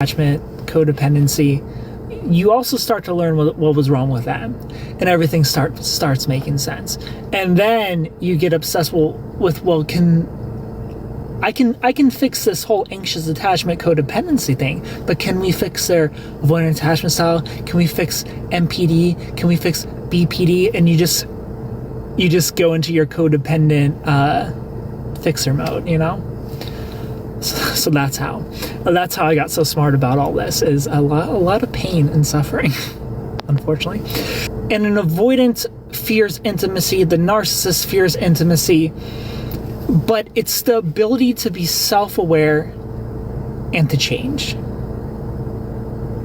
attachment, codependency, you also start to learn what was wrong with them, and everything starts making sense. And then you get obsessed with I can fix this whole anxious attachment codependency thing, but can we fix their avoidant attachment style? Can we fix NPD? Can we fix BPD? And you just go into your codependent fixer mode, you know? So that's how I got so smart about all this, is a lot of pain and suffering, unfortunately. And an avoidant fears intimacy, the narcissist fears intimacy, but it's the ability to be self-aware and to change.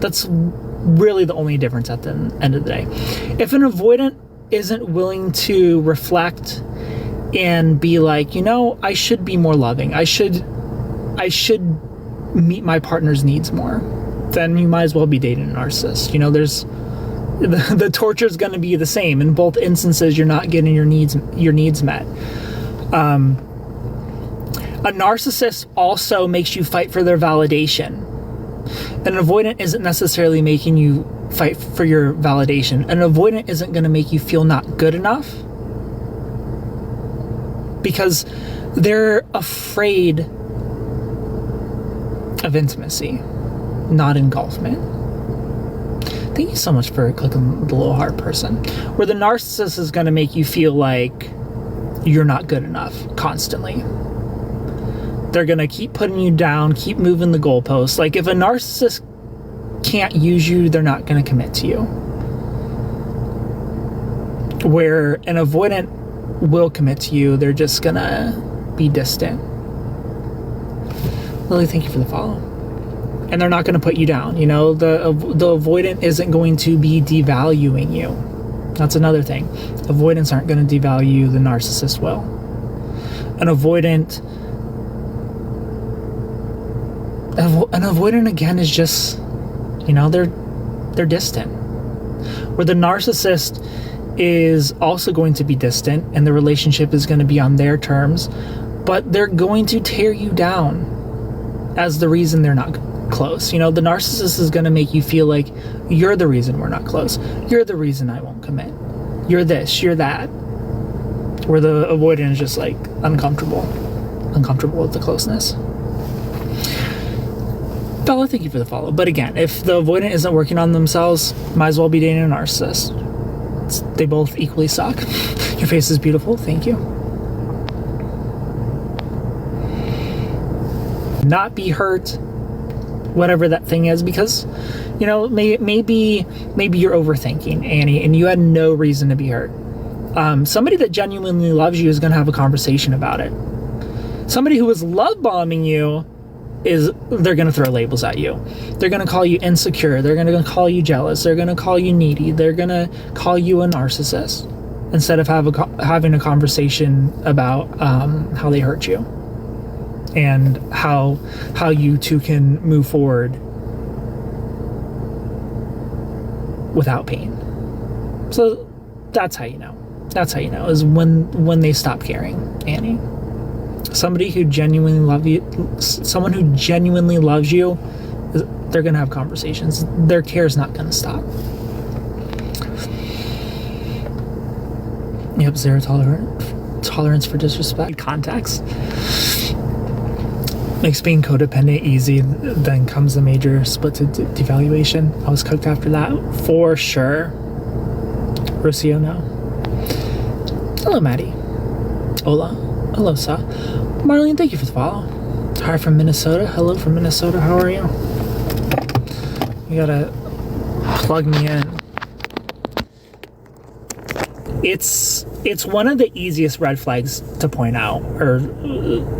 That's really the only difference at the end of the day. If an avoidant isn't willing to reflect and be like, you know, I should be more loving, I should meet my partner's needs more, then you might as well be dating a narcissist. You know, the torture is going to be the same. In both instances, you're not getting your needs met. A narcissist also makes you fight for their validation. An avoidant isn't necessarily making you fight for your validation. An avoidant isn't going to make you feel not good enough, because they're afraid of intimacy, not engulfment. Thank you so much for clicking the little heart, person. Where the narcissist is going to make you feel like you're not good enough constantly. They're going to keep putting you down, keep moving the goalposts. Like, if a narcissist can't use you, they're not going to commit to you. Where an avoidant will commit to you, they're just going to be distant. Lily, thank you for the follow. And they're not going to put you down. You know, the avoidant isn't going to be devaluing you. That's another thing. Avoidants aren't going to devalue, the narcissist will. An avoidant again is just, you know, they're distant. Where the narcissist is also going to be distant, and the relationship is going to be on their terms, but they're going to tear you down as the reason they're not close. You know, the narcissist is going to make you feel like you're the reason we're not close. You're the reason I won't commit. You're this, you're that. Where the avoidant is just like uncomfortable with the closeness. Bella, thank you for the follow. But again, if the avoidant isn't working on themselves, might as well be dating a narcissist. They both equally suck. Your face is beautiful. Thank you. Not be hurt, whatever that thing is, because, you know, maybe you're overthinking, Annie, and you had no reason to be hurt. Somebody that genuinely loves you is going to have a conversation about it. Somebody who is love bombing you, they're going to throw labels at you. They're going to call you insecure. They're going to call you jealous. They're going to call you needy. They're going to call you a narcissist, instead of having a conversation about how they hurt you and how you two can move forward without pain. So that's how you know. That's how you know, is when they stop caring, Annie. Somebody who genuinely loves you, they're going to have conversations. Their care is not going to stop. Yep, zero tolerance for disrespect. Context makes being codependent easy. Then comes a major split to devaluation. I was cooked after that, for sure. Rocio, no. Hello, Maddie. Hola. Hello, Sa. Marlene, thank you for the follow. Hi from Minnesota. Hello from Minnesota. How are you? You gotta plug me in. It's one of the easiest red flags to point out, or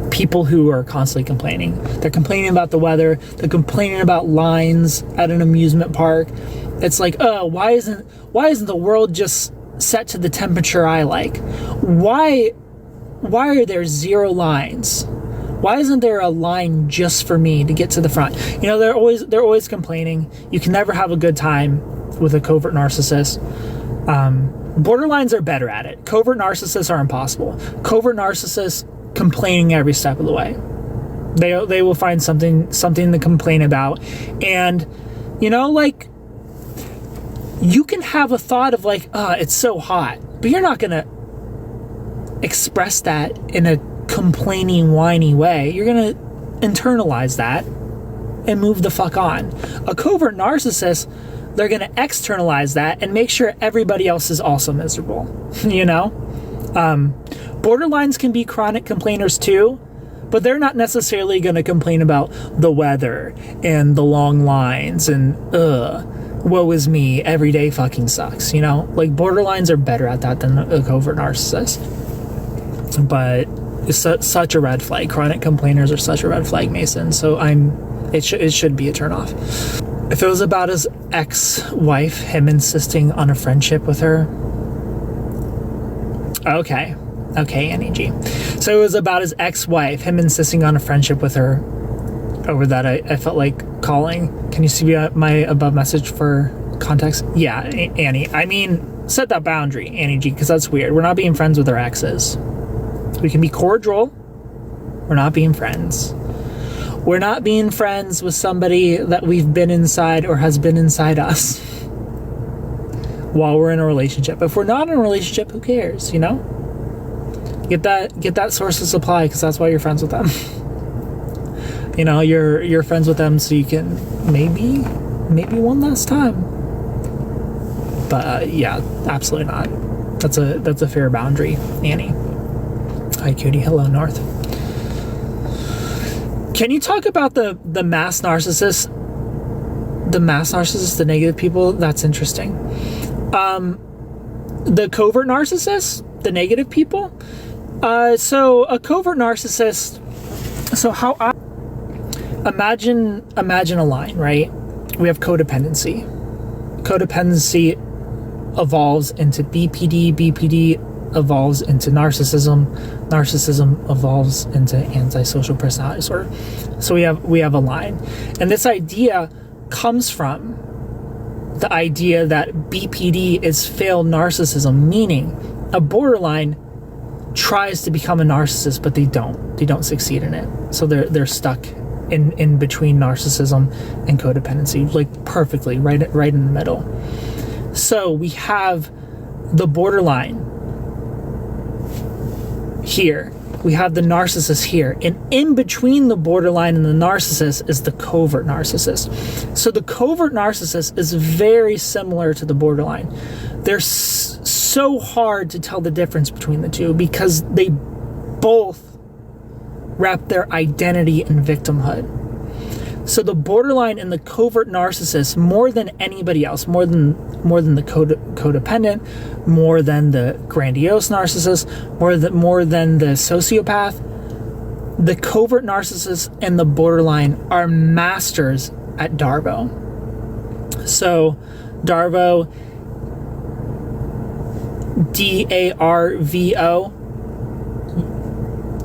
people who are constantly complaining. They're complaining about the weather. They're complaining about lines at an amusement park. It's like, oh, why isn't the world just set to the temperature I like? Why are there 0 lines? Why isn't there a line just for me to get to the front? You know, they're always complaining. You can never have a good time with a covert narcissist. Borderlines are better at it. Covert narcissists are impossible. Covert narcissists complaining every step of the way. They will find something to complain about. And, you know, like, you can have a thought of like, it's so hot, but you're not going to express that in a complaining, whiny way. You're going to internalize that and move the fuck on. A covert narcissist, they're going to externalize that and make sure everybody else is also miserable, you know? Borderlines can be chronic complainers too, but they're not necessarily going to complain about the weather and the long lines and, woe is me, every day fucking sucks, you know? Like, borderlines are better at that than a covert narcissist. But it's such a red flag. Chronic complainers are such a red flag, Mason. So it should be a turnoff. If it was about his ex-wife, him insisting on a friendship with her. Okay, Annie G. So it was about his ex-wife, him insisting on a friendship with her. Over that, I felt like calling. Can you see my above message for context? Yeah, Annie. I mean, set that boundary, Annie G, because that's weird. We're not being friends with our exes. We can be cordial. We're not being friends. We're not being friends with somebody that we've been inside or has been inside us while we're in a relationship. If we're not in a relationship, who cares, you know? Get that source of supply, because that's why you're friends with them. You know, you're friends with them so you can maybe one last time. But yeah, absolutely not. That's a fair boundary, Annie. Hi, cutie. Hello, North. Can you talk about the mass narcissists? The mass narcissists, the negative people. That's interesting. The covert narcissists, the negative people. So a covert narcissist. So how I imagine a line, right? We have codependency. Codependency evolves into BPD. BPD evolves into narcissism. Narcissism evolves into antisocial personality disorder. So we have a line, and this idea comes from the idea that BPD is failed narcissism, meaning a borderline tries to become a narcissist, but they don't succeed in it. So they're stuck in between narcissism and codependency, like perfectly right in the middle. So we have the borderline here, we have the narcissist here, and in between the borderline and the narcissist is the covert narcissist. So the covert narcissist is very similar to the borderline. They're so hard to tell the difference between the two because they both wrap their identity in victimhood. So the borderline and the covert narcissist, more than anybody else, more than the codependent, more than the grandiose narcissist, more than the sociopath, the covert narcissist and the borderline are masters at Darvo. So Darvo, DARVO,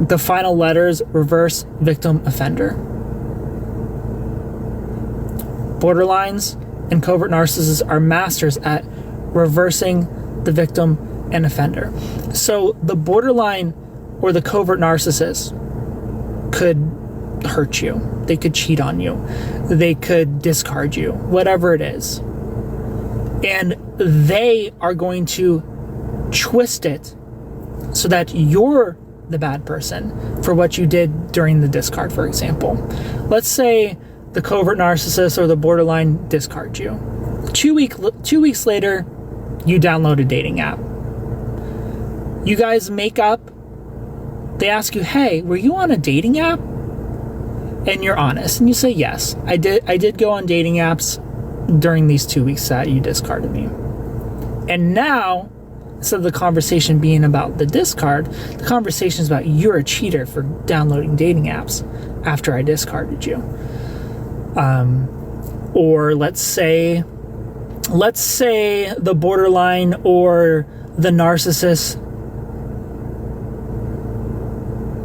the final letters, reverse victim offender. Borderlines and covert narcissists are masters at reversing the victim and offender. So the borderline or the covert narcissist could hurt you. They could cheat on you. They could discard you, whatever it is. And they are going to twist it so that you're the bad person for what you did during the discard, for example. Let's say the covert narcissist or the borderline discards you. 2 weeks later, you download a dating app. You guys make up. They ask you, hey, were you on a dating app? And you're honest, and you say, yes, I did go on dating apps during these 2 weeks that you discarded me. And now, instead of the conversation being about the discard, the conversation is about you're a cheater for downloading dating apps after I discarded you. Or let's say the borderline or the narcissist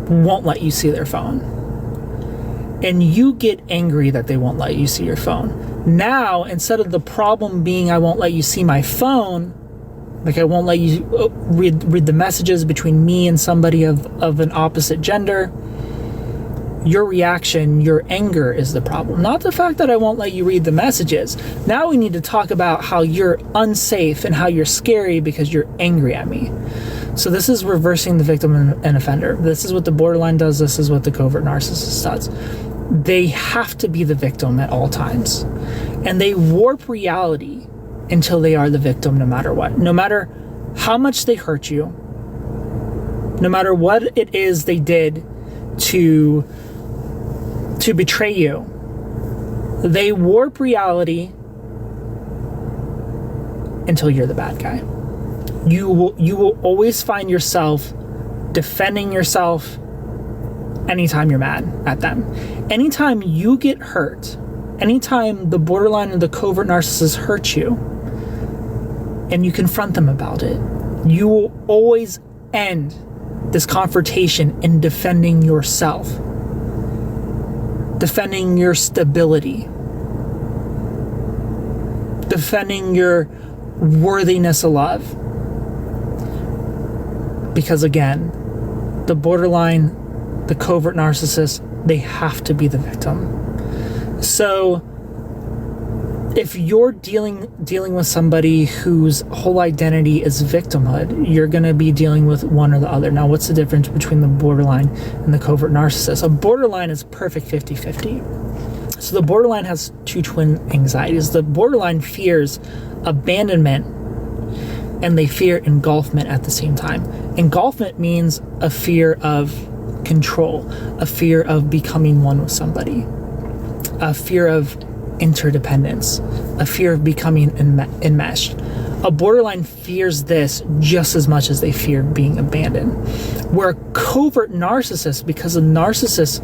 won't let you see their phone. And you get angry that they won't let you see your phone. Now, instead of the problem being I won't let you see my phone, like I won't let you read the messages between me and somebody of an opposite gender, Your reaction, your anger is the problem, not the fact that I won't let you read the messages. Now we need to talk about how you're unsafe and how you're scary because you're angry at me. So this is reversing the victim and offender. This is what the borderline does. This is what the covert narcissist does. They have to be the victim at all times. And they warp reality until they are the victim no matter what. No matter how much they hurt you, no matter what it is they did to betray you, they warp reality until you're the bad guy. You will always find yourself defending yourself anytime you're mad at them. Anytime you get hurt, anytime the borderline or the covert narcissist hurt you, and you confront them about it, you will always end this confrontation in defending yourself, defending your stability, defending your worthiness of love. Because again, the borderline, the covert narcissist, they have to be the victim. So if you're dealing with somebody whose whole identity is victimhood, you're going to be dealing with one or the other. Now, what's the difference between the borderline and the covert narcissist? A borderline is perfect 50-50. So the borderline has two twin anxieties. The borderline fears abandonment and they fear engulfment at the same time. Engulfment means a fear of control, a fear of becoming one with somebody, a fear of interdependence, a fear of becoming enmeshed. A borderline fears this just as much as they fear being abandoned. Where a covert narcissist, because the narcissist's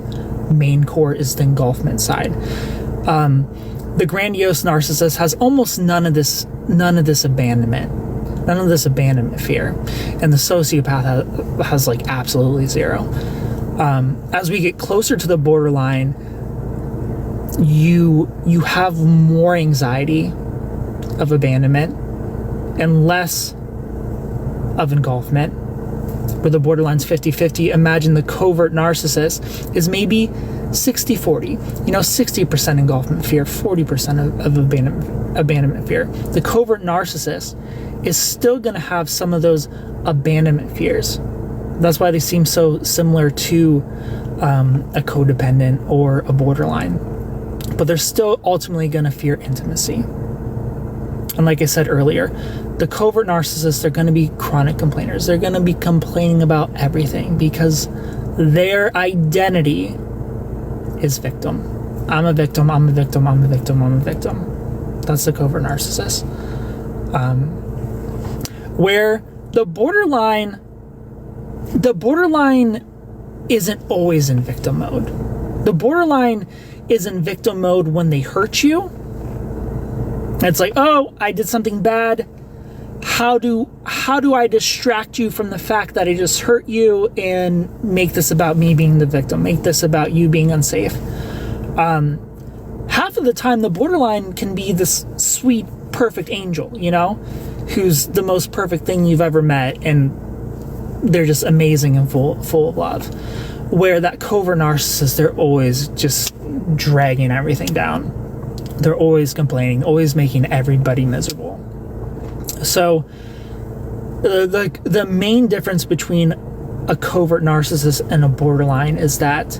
main core is the engulfment side. The grandiose narcissist has almost none of this abandonment fear, and the sociopath has like absolutely zero. As we get closer to the borderline, you have more anxiety of abandonment and less of engulfment. Where the borderline's 50-50, imagine the covert narcissist is maybe 60-40. 60% engulfment fear, 40% of abandonment fear. The covert narcissist is still going to have some of those abandonment fears. That's why they seem so similar to a codependent or a borderline. But they're still ultimately going to fear intimacy. And like I said earlier, the covert narcissists, they're going to be chronic complainers. They're going to be complaining about everything because their identity is victim. I'm a victim, I'm a victim, I'm a victim, I'm a victim. That's the covert narcissist. Where the borderline isn't always in victim mode. The borderline is in victim mode when they hurt you. It's like, oh, I did something bad. How do I distract you from the fact that I just hurt you and make this about me being the victim, make this about you being unsafe? Half of the time, the borderline can be this sweet, perfect angel, who's the most perfect thing you've ever met, and they're just amazing and full of love. Where that covert narcissist, they're always just dragging everything down. They're always complaining, always making everybody miserable. So the main difference between a covert narcissist and a borderline is that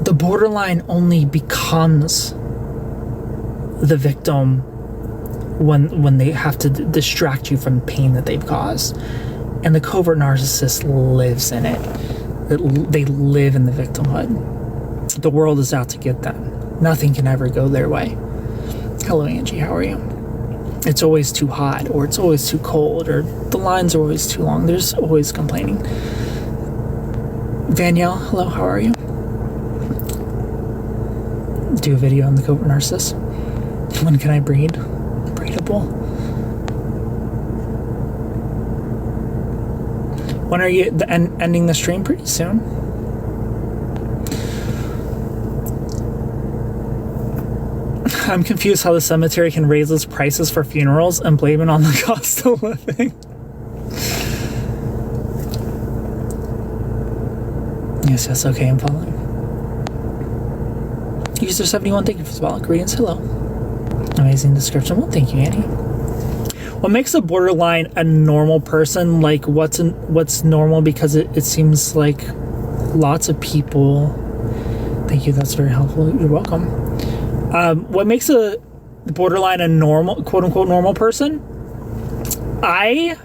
the borderline only becomes the victim when they have to distract you from pain that they've caused. And the covert narcissist lives in it. They live in the victimhood. The world is out to get them. Nothing can ever go their way. Hello, Angie, how are you? It's always too hot, or it's always too cold, or the lines are always too long. There's always complaining. Danielle, hello, how are you? Do a video on the covert narcissist. When can I breed? Breedable. When are you ending the stream? Pretty soon. I'm confused how the cemetery can raise its prices for funerals and blame it on the cost of living. Yes, okay, I'm following. User71, thank you for the follow. Greetings, hello. Amazing description. Well, thank you, Annie. What makes a borderline a normal person? Like, what's normal? Because it seems like lots of people. Thank you. That's very helpful. You're welcome. What makes a borderline a normal, quote unquote, normal person? A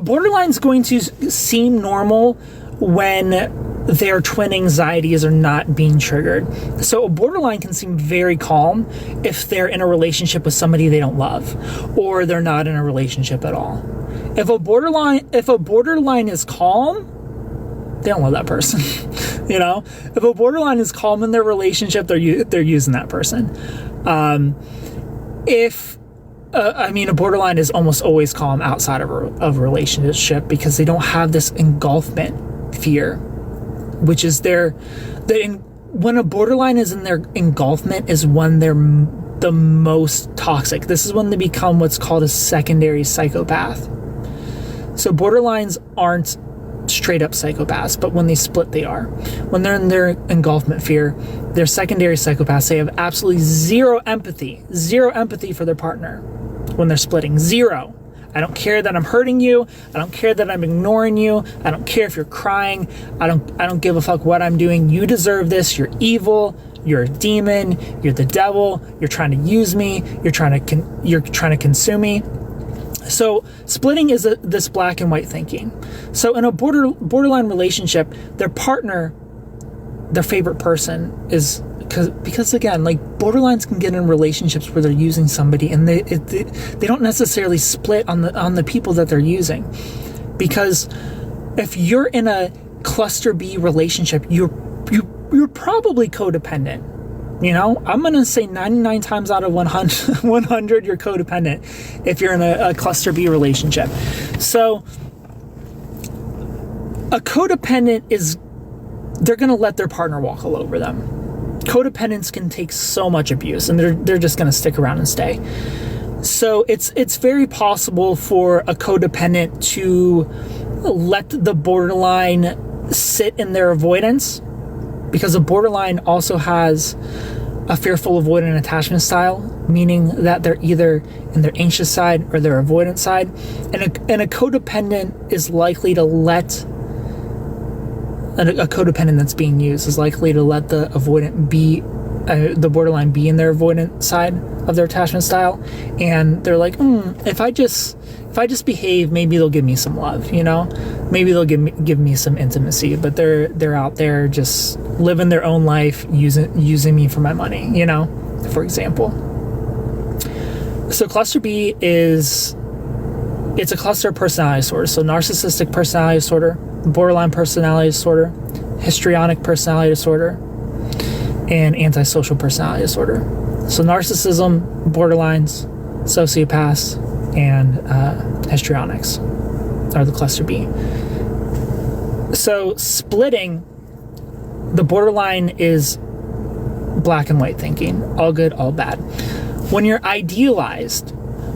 borderline's going to seem normal when their twin anxieties are not being triggered. So a borderline can seem very calm if they're in a relationship with somebody they don't love, or they're not in a relationship at all. If a borderline is calm, they don't love that person. You know, if a borderline is calm in their relationship, they're using that person. A borderline is almost always calm outside of a relationship because they don't have this engulfment fear, which is when a borderline is in their engulfment is when they're the most toxic. This is when they become what's called a secondary psychopath. So borderlines aren't straight up psychopaths, but when they split, they are. When they're in their engulfment fear, they're secondary psychopaths. They have absolutely zero empathy for their partner when they're splitting. Zero. I don't care that I'm hurting you. I don't care that I'm ignoring you. I don't care if you're crying. I don't give a fuck what I'm doing. You deserve this. You're evil. You're a demon. You're the devil. You're trying to use me. You're trying to consume me. So splitting is this black and white thinking. So in a borderline relationship, their partner, their favorite person is because again, like borderlines can get in relationships where they're using somebody and they don't necessarily split on the people that they're using. Because if you're in a cluster B relationship, you're probably codependent. You know, I'm going to say 99 times out of 100 you're codependent if you're in a cluster B relationship. So a codependent they're going to let their partner walk all over them. Codependents can take so much abuse and they're just going to stick around and stay. So it's very possible for a codependent to let the borderline sit in their avoidance, because a borderline also has a fearful avoidant attachment style, meaning that they're either in their anxious side or their avoidant side. And a codependent is likely to let a codependent that's being used is likely to let the avoidant be the borderline be in their avoidant side of their attachment style, and they're like, if I just behave, maybe they'll give me some love, you know, maybe they'll give me some intimacy. But they're out there just living their own life, using me for my money, you know, for example. So cluster B it's a cluster of personality disorders. So narcissistic personality disorder, borderline personality disorder, histrionic personality disorder, and antisocial personality disorder. So narcissism, borderlines, sociopaths, and histrionics are the cluster B. So splitting, the borderline is black and white thinking, all good, all bad. When you're idealized,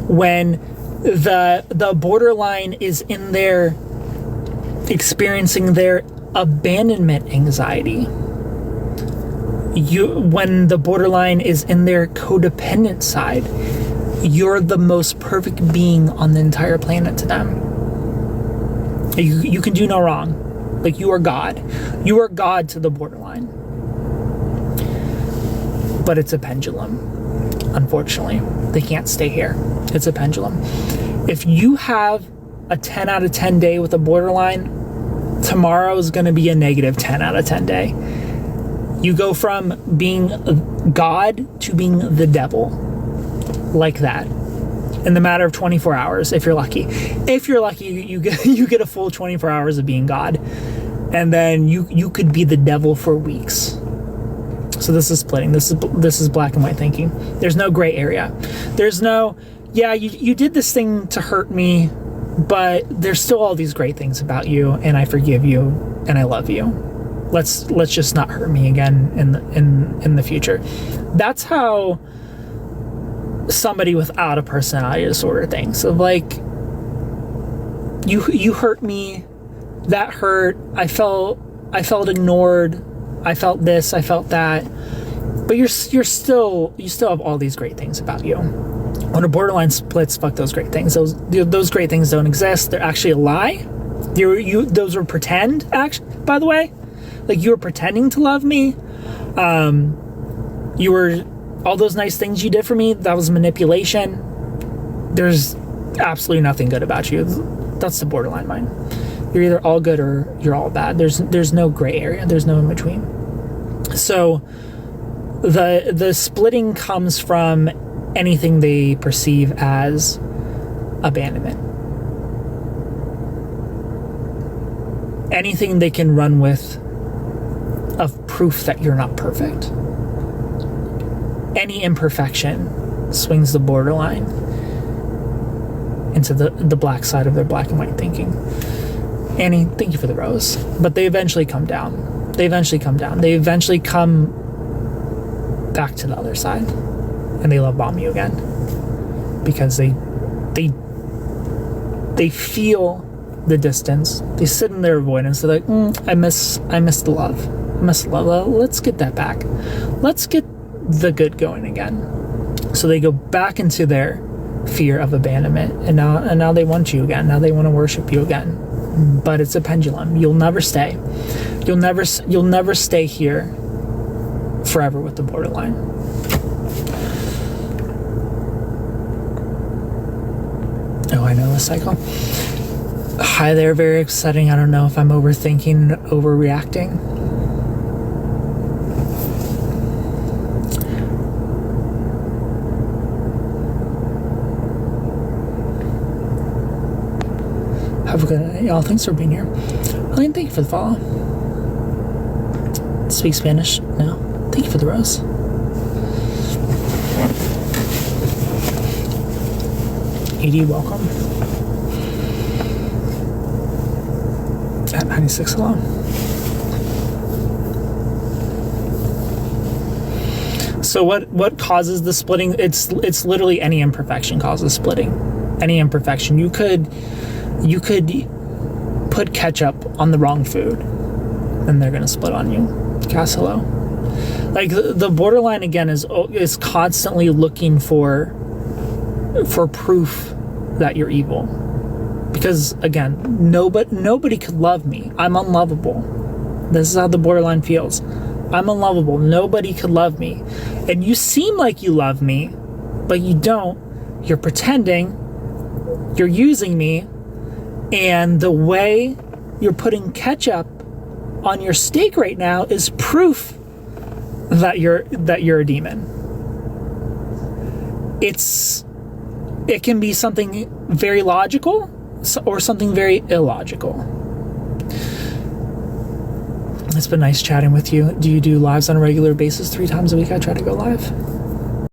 when the borderline is in there experiencing their abandonment anxiety, when the borderline is in their codependent side, you're the most perfect being on the entire planet to them. You can do no wrong. Like, you are God. You are God to the borderline. But it's a pendulum. Unfortunately, they can't stay here. It's a pendulum. If you have a 10 out of 10 day with a borderline, tomorrow is going to be a negative 10 out of 10 day. You go from being God to being the devil, like that, in the matter of 24 hours, if you're lucky. If you're lucky, you get a full 24 hours of being God, and then you could be the devil for weeks. So this is splitting. This is black and white thinking. There's no gray area. There's no, yeah, you did this thing to hurt me, but there's still all these great things about you, and I forgive you, and I love you. Let's just not hurt me again in the future. That's how somebody without a personality disorder thinks. So like, you hurt me, that hurt. I felt ignored. I felt this, I felt that. But you still have all these great things about you. When a borderline splits, fuck those great things. Those great things don't exist. They're actually a lie. Those were pretend, actually, by the way. Like, you were pretending to love me. All those nice things you did for me, that was manipulation. There's absolutely nothing good about you. That's the borderline mind. You're either all good or you're all bad. There's no gray area. There's no in between. So the splitting comes from anything they perceive as abandonment. Anything they can run with of proof that you're not perfect. Any imperfection swings the borderline into the black side of their black and white thinking. Annie, thank you for the rose. But they eventually come down. They eventually come back to the other side. And they love bomb you again. Because they feel the distance. They sit in their avoidance. They're like, I miss the love. I miss the love. Let's get that back. Let's get the good going again. So they go back into their fear of abandonment, and now they want you again. Now they want to worship you again. But it's a pendulum. You'll never stay. You'll never stay here forever with the borderline. Oh, I know the cycle. Hi there, very upsetting. I don't know if I'm overthinking, overreacting. Have a good night, y'all. Thanks for being here. Helene, thank you for the follow. Speak Spanish? No. Thank you for the rose. ED, welcome. At 96 alone. So what causes the splitting? It's literally any imperfection causes splitting. Any imperfection. You could put ketchup on the wrong food and they're gonna split on you. Cass, hello. Like, the borderline again is constantly looking for proof that you're evil, because again, nobody could love me. I'm unlovable. This is how the borderline feels. I'm unlovable. Nobody could love me, and you seem like you love me, but you don't. You're pretending. You're using me. And the way you're putting ketchup on your steak right now is proof that you're a demon. It can be something very logical or something very illogical. It's been nice chatting with you. Do you do lives on a regular basis? 3 times a week I try to go live.